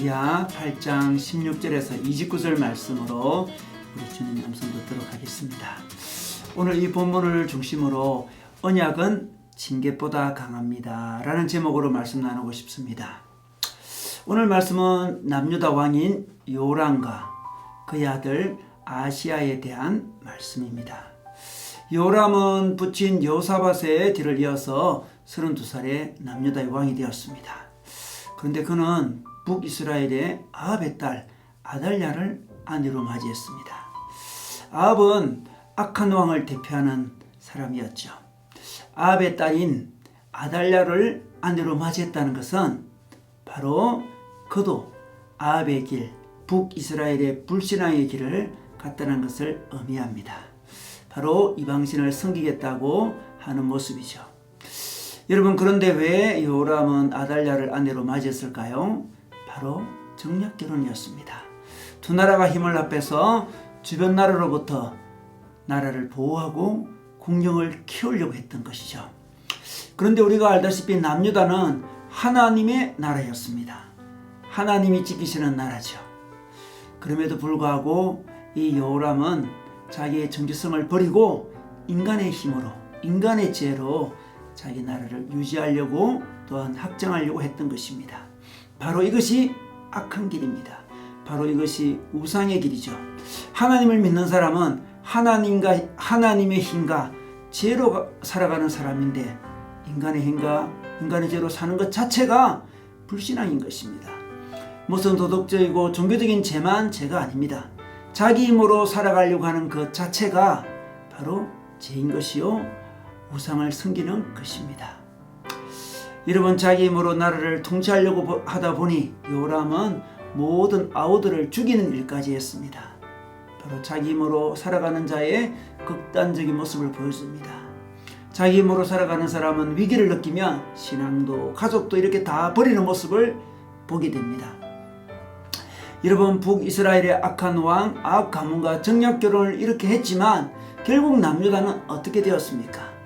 말라기야 8장 16절에서 29절 말씀으로 우리 주님 말씀 듣도록 하겠습니다. 오늘 이 본문을 중심으로 언약은 징계보다 강합니다 라는 제목으로 말씀 나누고 싶습니다. 오늘 말씀은 남유다 왕인 요람과 그의 아들 아시야에 대한 말씀입니다. 요람은 부친 여호사밧의 뒤를 이어서 32살에 남유다의 왕이 되었습니다. 그런데 그는 북이스라엘의 아합의 딸 아달랴를 아내로 맞이했습니다. 아합은 악한 왕을 대표하는 사람이었죠. 아합의 딸인 아달랴를 아내로 맞이했다는 것은 바로 그도 아합의 길, 북이스라엘의 불신앙의 길을 갔다는 것을 의미합니다. 바로 이방신을 섬기겠다고 하는 모습이죠. 여러분, 그런데 왜 요람은 아달랴를 아내로 맞이했을까요? 바로 정략 결혼이었습니다. 두 나라가 힘을 합해서 주변 나라로부터 나라를 보호하고 국력을 키우려고 했던 것이죠. 그런데 우리가 알다시피 남유다는 하나님의 나라였습니다. 하나님이 지키시는 나라죠. 그럼에도 불구하고 이 요람은 자기의 정체성을 버리고 인간의 힘으로, 인간의 지혜로 자기 나라를 유지하려고 또한 확장하려고 했던 것입니다. 바로 이것이 악한 길입니다. 바로 이것이 우상의 길이죠. 하나님을 믿는 사람은 하나님의 힘과 지혜로 살아가는 사람인데 인간의 힘과 인간의 지혜로 사는 것 자체가 불신앙인 것입니다. 무슨 도덕적이고 종교적인 죄만 죄가 아닙니다. 자기 힘으로 살아가려고 하는 것 자체가 바로 죄인 것이요 우상을 섬기는 것입니다. 여러분, 자기 힘으로 나라를 통치하려고 하다 보니 요람은 모든 아우들을 죽이는 일까지 했습니다. 바로 자기 힘으로 살아가는 자의 극단적인 모습을 보여줍니다. 자기 힘으로 살아가는 사람은 위기를 느끼면 신앙도 가족도 이렇게 다 버리는 모습을 보게 됩니다. 여러분, 북이스라엘의 악한 왕 아합 가문과 정략 결혼을 이렇게 했지만 결국 남유다는 어떻게 되었습니까?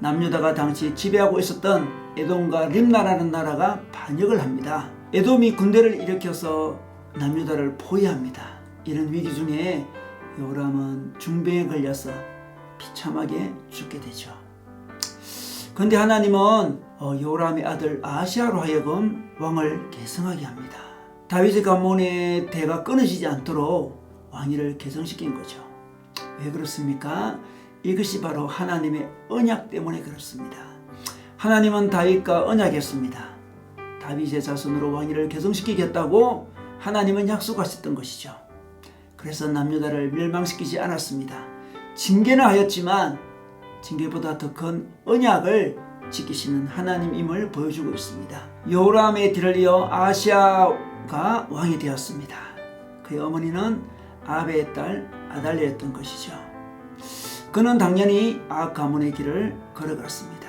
남유다가 당시 지배하고 있었던 에돔과 림나라는 나라가 반역을 합니다. 에돔이 군대를 일으켜서 남유다를 포위합니다. 이런 위기 중에 요람은 중병에 걸려서 비참하게 죽게 되죠. 그런데 하나님은 요람의 아들 아시야로 하여금 왕을 계승하게 합니다. 다윗의 가문의 대가 끊어지지 않도록 왕위를 개성시킨 거죠. 왜 그렇습니까? 이것이 바로 하나님의 언약 때문에 그렇습니다. 하나님은 다윗과 언약했습니다. 다윗의 자손으로 왕위를 개성시키겠다고 하나님은 약속하셨던 것이죠. 그래서 남유다를 멸망시키지 않았습니다. 징계는 하였지만 징계보다 더 큰 언약을 지키시는 하나님임을 보여주고 있습니다. 요람의 뒤를 이어 아시야가 왕이 되었습니다. 그의 어머니는 아합의 딸 아달랴였던 것이죠. 그는 당연히 아합 가문의 길을 걸어갔습니다.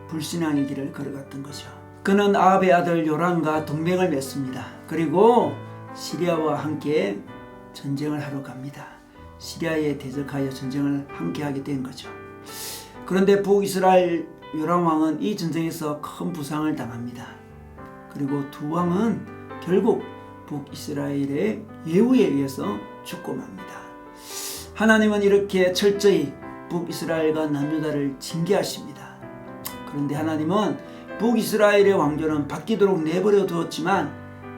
불신앙의 길을 걸어갔던 거죠. 그는 아합의 아들 요람과 동맹을 맺습니다. 그리고 시리아와 함께 전쟁을 하러 갑니다. 시리아에 대적하여 전쟁을 함께 하게 된 거죠. 그런데 북이스라엘 요람 왕은 이 전쟁에서 큰 부상을 당합니다. 그리고 두 왕은 결국 북이스라엘의 예후에 의해서 죽고 맙니다. 하나님은 이렇게 철저히 북이스라엘과 남유다를 징계하십니다. 그런데 하나님은 북이스라엘의 왕조는 바뀌도록 내버려 두었지만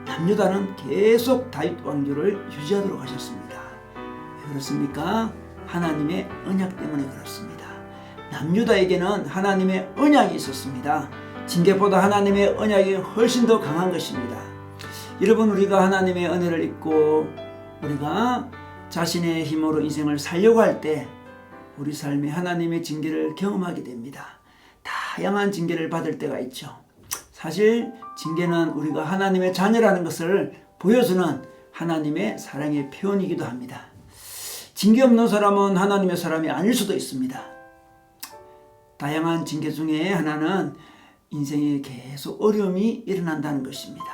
남유다는 계속 다윗 왕조를 유지하도록 하셨습니다. 왜 그렇습니까? 하나님의 언약 때문에 그렇습니다. 남유다에게는 하나님의 언약이 있었습니다. 징계보다 하나님의 언약이 훨씬 더 강한 것입니다. 여러분, 우리가 하나님의 은혜를 잊고 우리가 자신의 힘으로 인생을 살려고 할 때 우리 삶에 하나님의 징계를 경험하게 됩니다. 다양한 징계를 받을 때가 있죠. 사실 징계는 우리가 하나님의 자녀라는 것을 보여주는 하나님의 사랑의 표현이기도 합니다. 징계 없는 사람은 하나님의 사람이 아닐 수도 있습니다. 다양한 징계 중에 하나는 인생에 계속 어려움이 일어난다는 것입니다.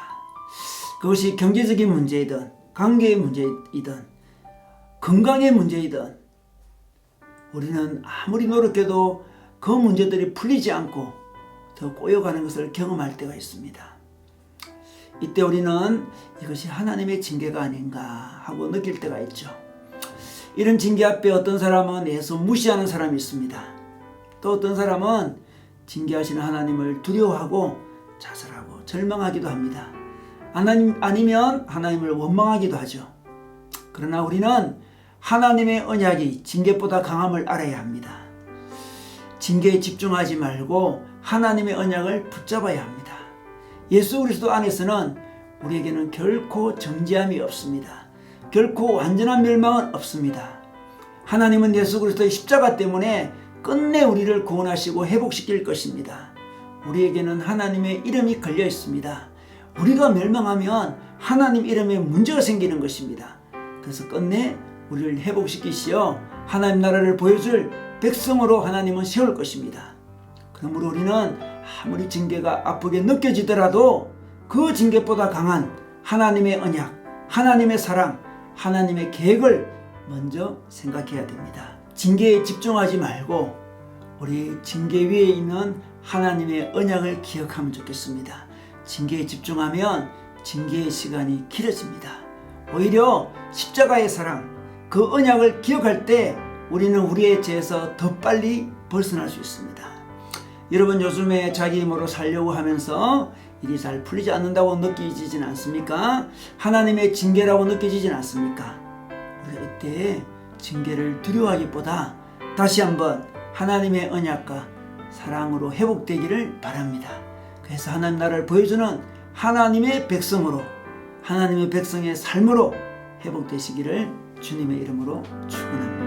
그것이 경제적인 문제이든 관계의 문제이든 건강의 문제이든 우리는 아무리 노력해도 그 문제들이 풀리지 않고 더 꼬여가는 것을 경험할 때가 있습니다. 이때 우리는 이것이 하나님의 징계가 아닌가 하고 느낄 때가 있죠. 이런 징계 앞에 어떤 사람은 예수 무시하는 사람이 있습니다. 또 어떤 사람은 징계하시는 하나님을 두려워하고 자살하고 절망하기도 합니다. 아니면 하나님을 원망하기도 하죠. 그러나 우리는 하나님의 언약이 징계보다 강함을 알아야 합니다. 징계에 집중하지 말고 하나님의 언약을 붙잡아야 합니다. 예수 그리스도 안에서는 우리에게는 결코 정죄함이 없습니다. 결코 완전한 멸망은 없습니다. 하나님은 예수 그리스도의 십자가 때문에 끝내 우리를 구원하시고 회복시킬 것입니다. 우리에게는 하나님의 이름이 걸려 있습니다. 우리가 멸망하면 하나님 이름에 문제가 생기는 것입니다. 그래서 끝내 우리를 회복시키시어 하나님 나라를 보여줄 백성으로 하나님은 세울 것입니다. 그러므로 우리는 아무리 징계가 아프게 느껴지더라도 그 징계보다 강한 하나님의 언약, 하나님의 사랑, 하나님의 계획을 먼저 생각해야 됩니다. 징계에 집중하지 말고 우리 징계 위에 있는 하나님의 언약을 기억하면 좋겠습니다. 징계에 집중하면 징계의 시간이 길어집니다. 오히려 십자가의 사랑, 그 언약을 기억할 때 우리는 우리의 죄에서 더 빨리 벗어날 수 있습니다. 여러분 요즘에 자기 힘으로 살려고 하면서 일이 잘 풀리지 않는다고 느끼지진 않습니까? 하나님의 징계라고 느껴지진 않습니까? 우리가 이때 징계를 두려워하기보다 다시 한번 하나님의 언약과 사랑으로 회복되기를 바랍니다. 그래서 하나님 나라를 보여주는 하나님의 백성으로, 하나님의 백성의 삶으로 회복되시기를 주님의 이름으로 축원합니다.